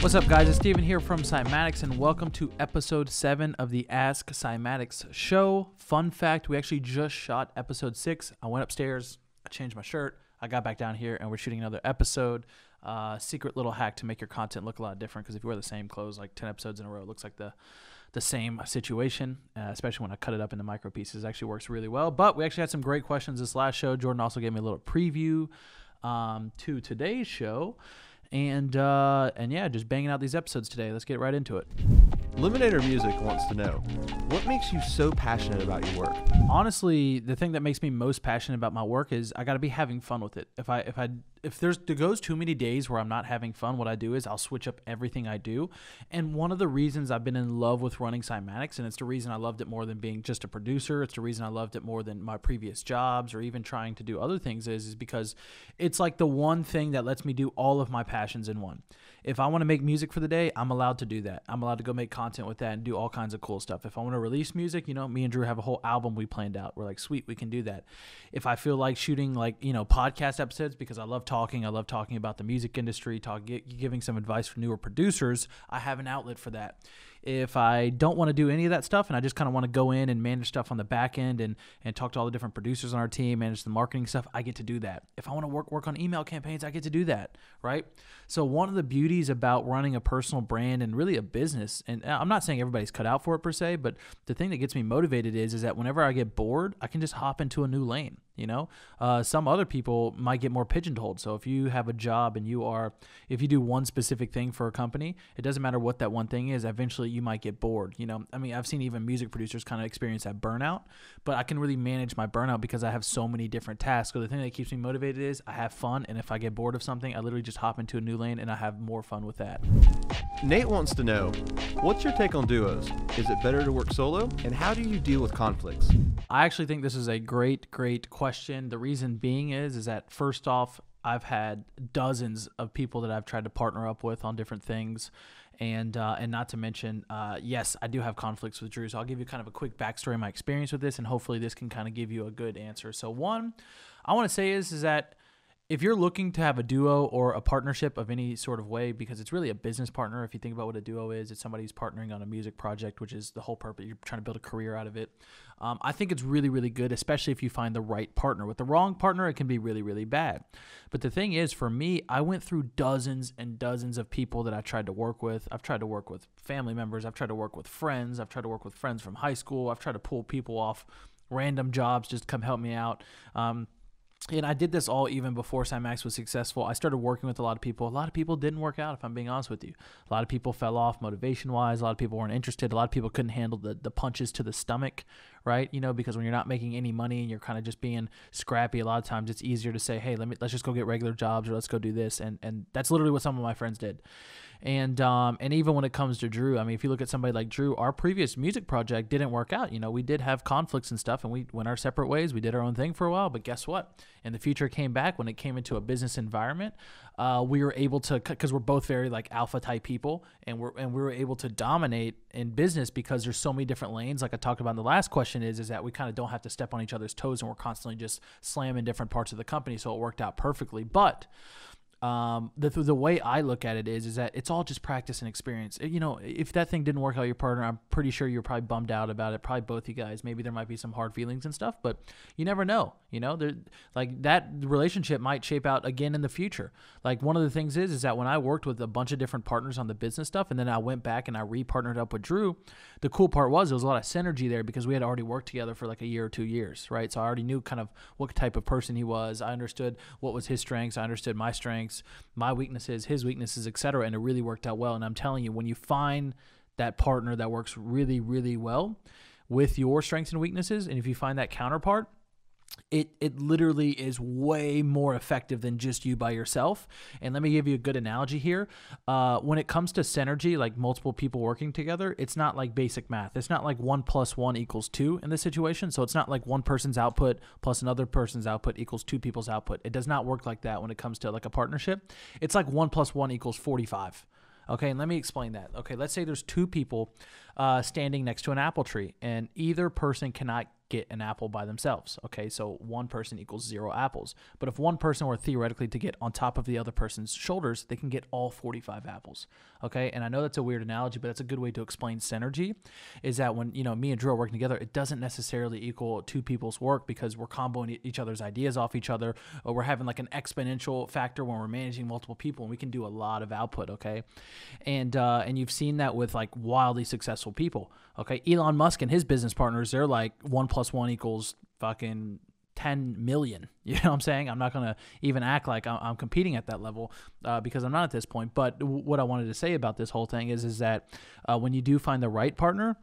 What's up, guys? It's Steven here from Cymatics, and welcome to episode 7 of the Ask Cymatics Show. Fun fact, we actually just shot episode 6. I went upstairs, I changed my shirt, I got back down here, and we're shooting another episode. Secret little hack to make your content look a lot different, because if you wear the same clothes like 10 episodes in a row, it looks like the same situation, especially when I cut it up into micro pieces. It actually works really well. But we actually had some great questions this last show. Jordan also gave me a little preview to today's show. And yeah, just banging out these episodes today. Let's get right into it. Eliminator Music wants to know, what makes you so passionate about your work? Honestly, the thing that makes me most passionate about my work is I got to be having fun with it. If there goes too many days where I'm not having fun, what I do is I'll switch up everything I do. And one of the reasons I've been in love with running Cymatics, and it's the reason I loved it more than being just a producer, it's the reason I loved it more than my previous jobs or even trying to do other things, is because it's like the one thing that lets me do all of my passions in one. If I want to make music for the day, I'm allowed to do that. I'm allowed to go make content with that and do all kinds of cool stuff. If I want to release music, me and Drew have a whole album we planned out. We're like, sweet, we can do that. If I feel like shooting podcast episodes, because I love talking about the music industry, giving some advice for newer producers, I have an outlet for that. If I don't want to do any of that stuff and I just kind of want to go in and manage stuff on the back end and talk to all the different producers on our team, manage the marketing stuff, I get to do that. If I want to work on email campaigns, I get to do that, right? So one of the beauties about running a personal brand and really a business, and I'm not saying everybody's cut out for it per se, but the thing that gets me motivated is that whenever I get bored, I can just hop into a new lane. Some other people might get more pigeonholed. So if you have a job and if you do one specific thing for a company, it doesn't matter what that one thing is, eventually you might get bored. I've seen even music producers kind of experience that burnout, but I can really manage my burnout because I have so many different tasks. So the thing that keeps me motivated is I have fun. And if I get bored of something, I literally just hop into a new lane and I have more fun with that. Nate wants to know, what's your take on duos? Is it better to work solo? And how do you deal with conflicts? I actually think this is a great question. The reason being is that first off, I've had dozens of people that I've tried to partner up with on different things. And not to mention, yes, I do have conflicts with Drew. So I'll give you kind of a quick backstory of my experience with this, and hopefully this can kind of give you a good answer. So one, I want to say is that if you're looking to have a duo or a partnership of any sort of way, because it's really a business partner, if you think about what a duo is, it's somebody who's partnering on a music project, which is the whole purpose. You're trying to build a career out of it. I think it's really, really good, especially if you find the right partner. With the wrong partner, it can be really, really bad. But the thing is, for me, I went through dozens and dozens of people that I tried to work with. I've tried to work with family members. I've tried to work with friends. I've tried to work with friends from high school. I've tried to pull people off random jobs just to come help me out. And I did this all even before Cymatics was successful. I started working with a lot of people. A lot of people didn't work out, if I'm being honest with you. A lot of people fell off motivation-wise. A lot of people weren't interested. A lot of people couldn't handle the punches to the stomach, right? Because when you're not making any money and you're kind of just being scrappy, a lot of times it's easier to say, hey, let's just go get regular jobs, or let's go do this. And that's literally what some of my friends did. And even when it comes to Drew, if you look at somebody like Drew, our previous music project didn't work out. We did have conflicts and stuff, and we went our separate ways. We did our own thing for a while, but guess what? In the future, it came back when it came into a business environment. We were able to, because we're both very like alpha type people, and we were able to dominate in business because there's so many different lanes. Like I talked about in the last question, is that we kind of don't have to step on each other's toes, and we're constantly just slamming different parts of the company. So it worked out perfectly. But the way I look at it is that it's all just practice and experience. If that thing didn't work out with your partner, I'm pretty sure you're probably bummed out about it. Probably both you guys. Maybe there might be some hard feelings and stuff, but you never know. Like that relationship might shape out again in the future. Like one of the things is that when I worked with a bunch of different partners on the business stuff, and then I went back and I re-partnered up with Drew, the cool part was there was a lot of synergy there because we had already worked together for like a year or 2 years, right? So I already knew kind of what type of person he was. I understood what was his strengths. I understood my strengths, my weaknesses, his weaknesses, etc. And it really worked out well. And I'm telling you, when you find that partner that works really, really well with your strengths and weaknesses, and if you find that counterpart, it literally is way more effective than just you by yourself. And let me give you a good analogy here. When it comes to synergy, like multiple people working together, it's not like basic math. It's not like 1 + 1 = 2 in this situation. So it's not like one person's output plus another person's output equals 2 people's output. It does not work like that when it comes to like a partnership. It's like 1 + 1 = 45. Okay, and let me explain that. Okay, let's say there's 2 people standing next to an apple tree, and either person cannot get an apple by themselves. Okay, so one person equals 0 apples. But if one person were theoretically to get on top of the other person's shoulders, they can get all 45 apples. Okay, and I know that's a weird analogy, but that's a good way to explain synergy, is that when, me and Drew are working together, it doesn't necessarily equal 2 people's work because we're comboing each other's ideas off each other, or we're having like an exponential factor when we're managing multiple people, and we can do a lot of output. Okay, and you've seen that with like wildly successful people. Okay, Elon Musk and his business partners, they're like 1 + 1 equals fucking 10 million. You know what I'm saying? I'm not going to even act like I'm competing at that level because I'm not at this point. But what I wanted to say about this whole thing is that when you do find the right partner,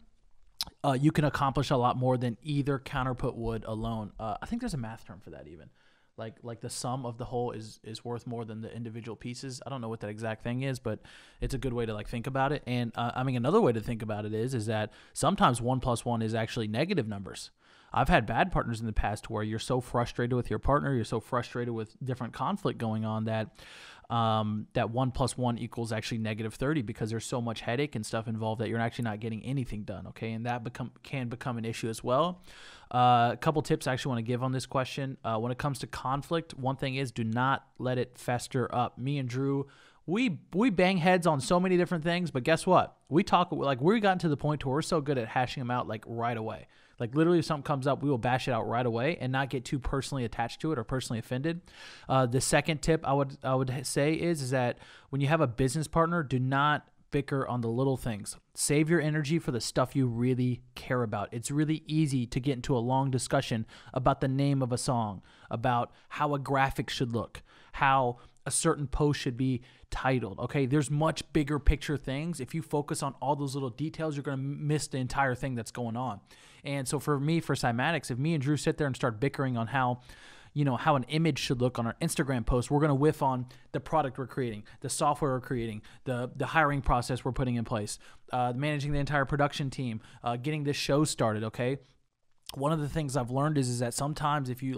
you can accomplish a lot more than either counterpart would alone. I think there's a math term for that even. Like the sum of the whole is worth more than the individual pieces. I don't know what that exact thing is, but it's a good way to like think about it. And another way to think about it is that sometimes 1 + 1 is actually negative numbers. I've had bad partners in the past where you're so frustrated with your partner, you're so frustrated with different conflict going on that 1 + 1 equals actually -30 because there's so much headache and stuff involved that you're actually not getting anything done. Okay, and that can become an issue as well. A couple tips I actually want to give on this question. When it comes to conflict, one thing is do not let it fester up. Me and Drew, we bang heads on so many different things, but guess what? We gotten to the point where we're so good at hashing them out like right away. Like literally if something comes up, we will bash it out right away and not get too personally attached to it or personally offended. The second tip I would say is that when you have a business partner, do not bicker on the little things. Save your energy for the stuff you really care about. It's really easy to get into a long discussion about the name of a song, about how a graphic should look, how a certain post should be titled. Okay, there's much bigger picture things. If you focus on all those little details, you're going to miss the entire thing that's going on. And so for Cymatics, if me and Drew sit there and start bickering on how an image should look on our Instagram post, we're going to whiff on the product we're creating, the software we're creating, the hiring process we're putting in place, managing the entire production team, getting this show started. Okay, one of the things I've learned is that sometimes if you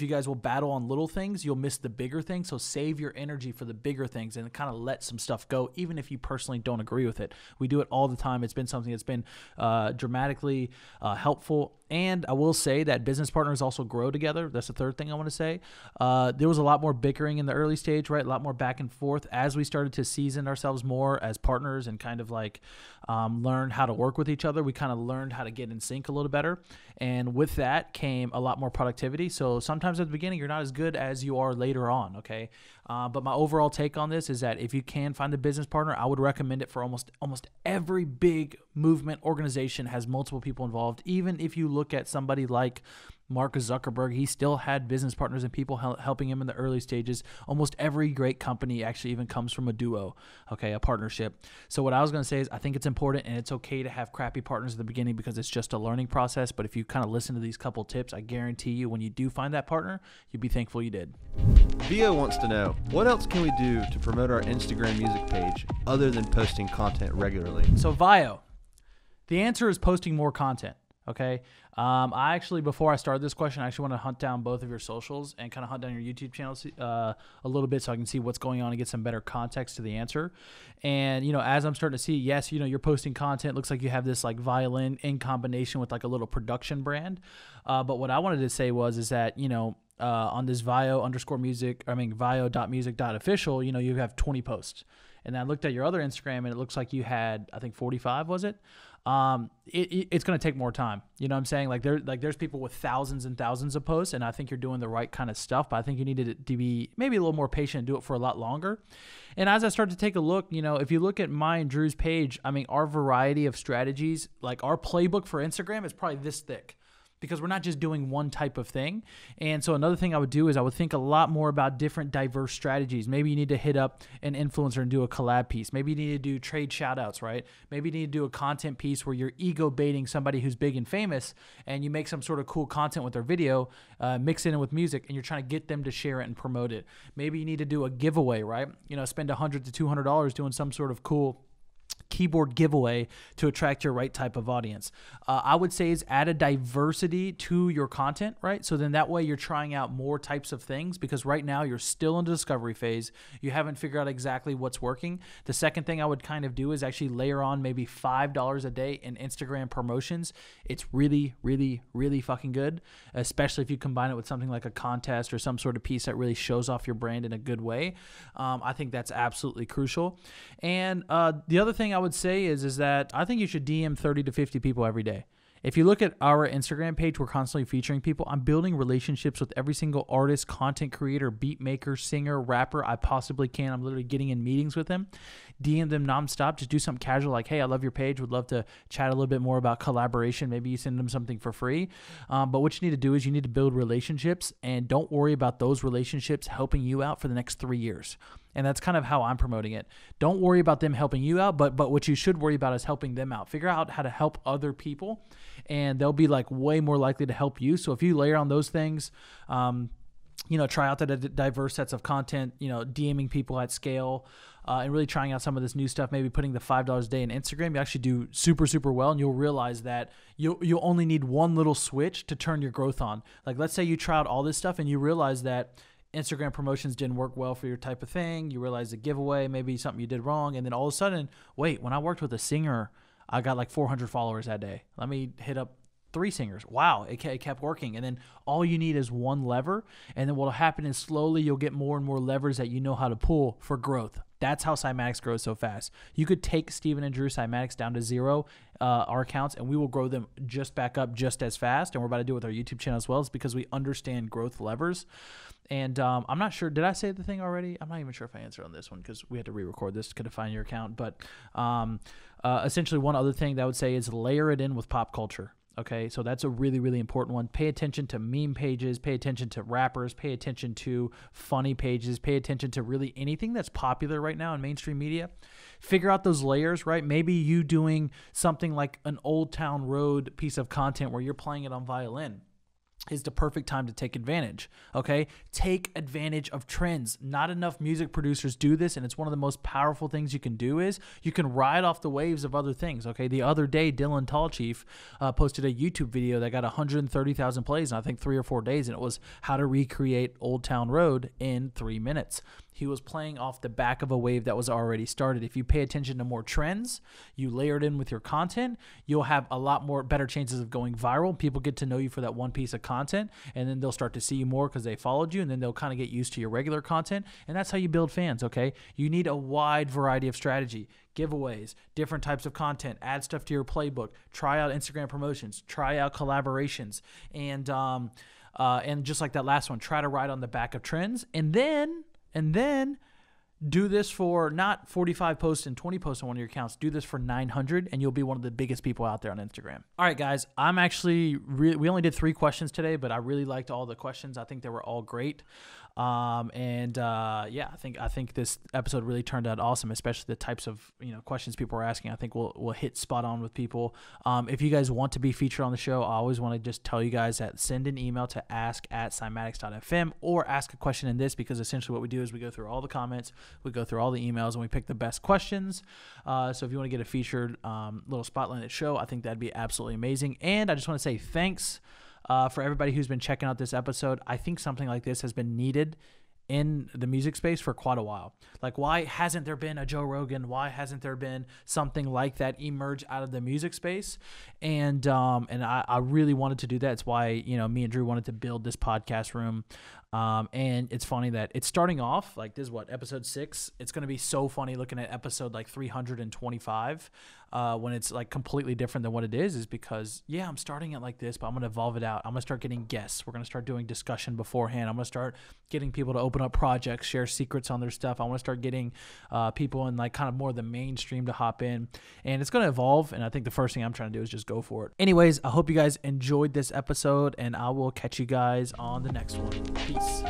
guys will battle on little things, you'll miss the bigger things. So save your energy for the bigger things and kind of let some stuff go, even if you personally don't agree with it. We do it all the time. It's been something that's been dramatically helpful. And I will say that business partners also grow together. That's the third thing I want to say. There was a lot more bickering in the early stage, right? A lot more back and forth as we started to season ourselves more as partners and kind of like learn how to work with each other. We kind of learned how to get in sync a little better. And with that came a lot more productivity. So sometimes at the beginning, you're not as good as you are later on, okay? But my overall take on this is that if you can find a business partner, I would recommend it for almost every big movement organization has multiple people involved. Even if you look at somebody like Mark Zuckerberg, he still had business partners and people helping him in the early stages. Almost every great company actually even comes from a duo, okay, a partnership. So what I was going to say is I think it's important and it's okay to have crappy partners at the beginning because it's just a learning process. But if you kind of listen to these couple tips, I guarantee you when you do find that partner, you'll be thankful you did. Vio wants to know, what else can we do to promote our Instagram music page other than posting content regularly? So Vio, the answer is posting more content. Okay. I actually, before I started this question, I actually want to hunt down both of your socials and kind of hunt down your YouTube channels a little bit so I can see what's going on and get some better context to the answer. And, as I'm starting to see, yes, you're posting content. It looks like you have this like violin in combination with like a little production brand. But what I wanted to say is that, on this Vio.music.official, you have 20 posts. And I looked at your other Instagram and it looks like you had, I think 45, was it? It's going to take more time. You know what I'm saying? There's people with thousands and thousands of posts, and I think you're doing the right kind of stuff, but I think you needed to be maybe a little more patient and do it for a lot longer. And as I start to take a look, if you look at my and Drew's page, our variety of strategies, like our playbook for Instagram is probably this thick. Because we're not just doing one type of thing. And so another thing I would do is I would think a lot more about different diverse strategies. Maybe you need to hit up an influencer and do a collab piece. Maybe you need to do trade shout outs, right? Maybe you need to do a content piece where you're ego baiting somebody who's big and famous and you make some sort of cool content with their video, mix it in with music, and you're trying to get them to share it and promote it. Maybe you need to do a giveaway, right? Spend $100 to $200 doing some sort of cool keyboard giveaway to attract your right type of audience. I would say is add a diversity to your content, right? So then that way you're trying out more types of things, because right now you're still in the discovery phase. You haven't figured out exactly what's working. The second thing I would kind of do is actually layer on maybe $5 a day in Instagram promotions. It's really, really, really fucking good, especially if you combine it with something like a contest or some sort of piece that really shows off your brand in a good way. I think that's absolutely crucial. And the other thing I would say is that I think you should DM 30 to 50 people every day. If you look at our Instagram page, we're constantly featuring people. I'm building relationships with every single artist, content creator, beat maker, singer, rapper I possibly can. I'm literally getting in meetings with them. DM them nonstop. Just do something casual like, hey, I love your page. Would love to chat a little bit more about collaboration. Maybe you send them something for free. But what you need to do is you need to build relationships, and don't worry about those relationships helping you out for the next 3 years. And that's kind of how I'm promoting it. Don't worry about them helping you out, but what you should worry about is helping them out. Figure out how to help other people, and they'll be like way more likely to help you. So if you layer on those things, try out the diverse sets of content, DMing people at scale, and really trying out some of this new stuff, maybe putting the $5 a day in Instagram, you actually do super, super well, and you'll realize that you'll only need one little switch to turn your growth on. Like, let's say you try out all this stuff and you realize that Instagram promotions didn't work well for your type of thing. You realize the giveaway, maybe something you did wrong. And then all of a sudden, wait, when I worked with a singer, I got like 400 followers that day. Let me hit up 3 singers. Wow, it kept working. And then all you need is one lever. And then what'll happen is slowly you'll get more and more levers that you know how to pull for growth. That's how Cymatics grows so fast. You could take Steven and Drew Cymatics down to 0, our accounts, and we will grow them just back up just as fast. And we're about to do it with our YouTube channel as well. It's because we understand growth levers. And I'm not sure, did I say the thing already? I'm not even sure if I answered on this one because we had to re-record this to define your account. But essentially one other thing that I would say is layer it in with pop culture. Okay, so that's a really, really important one. Pay attention to meme pages, pay attention to rappers, pay attention to funny pages, pay attention to really anything that's popular right now in mainstream media. Figure out those layers, right? Maybe you doing something like an Old Town Road piece of content where you're playing it on violin is the perfect time to take advantage, okay? Take advantage of trends. Not enough music producers do this, and it's one of the most powerful things you can do is you can ride off the waves of other things, okay? The other day, Dylan Tallchief posted a YouTube video that got 130,000 plays in I think 3 or 4 days, and it was how to recreate Old Town Road in 3 minutes. He was playing off the back of a wave that was already started. If you pay attention to more trends, you layer it in with your content, you'll have a lot more better chances of going viral. People get to know you for that one piece of content, and then they'll start to see you more because they followed you, and then they'll kind of get used to your regular content, and that's how you build fans, okay? You need a wide variety of strategy. Giveaways, different types of content, add stuff to your playbook, try out Instagram promotions, try out collaborations, and just like that last one, try to ride on the back of trends, and then do this for not 45 posts and 20 posts on one of your accounts. Do this for 900, and you'll be one of the biggest people out there on Instagram. All right, guys, I'm actually we only did 3 questions today, but I really liked all the questions. I think they were all great. Yeah, I think this episode really turned out awesome, especially the types of questions people are asking. I think we'll hit spot on with people. If you guys want to be featured on the show, I always want to just tell you guys that send an email to ask@cymatics.fm or ask a question in this, because essentially what we do is we go through all the comments, we go through all the emails, and we pick the best questions. So if you want to get a featured little spotlight show, I think that'd be absolutely amazing. And I just want to say thanks for everybody who's been checking out this episode. I think something like this has been needed in the music space for quite a while. Like, why hasn't there been a Joe Rogan? Why hasn't there been something like that emerge out of the music space? And I really wanted to do that. It's why, me and Drew wanted to build this podcast room. And it's funny that it's starting off like this is episode 6. It's going to be so funny looking at episode like 325 when it's like completely different than what it is because I'm starting it like this, but I'm going to evolve it out. I'm going to start getting guests. We're going to start doing discussion beforehand. I'm going to start getting people to open up projects, share secrets on their stuff. I want to start getting people in like kind of more the mainstream to hop in, and it's going to evolve. And I think the first thing I'm trying to do is just go for it. Anyways, I hope you guys enjoyed this episode, and I will catch you guys on the next one. Peace.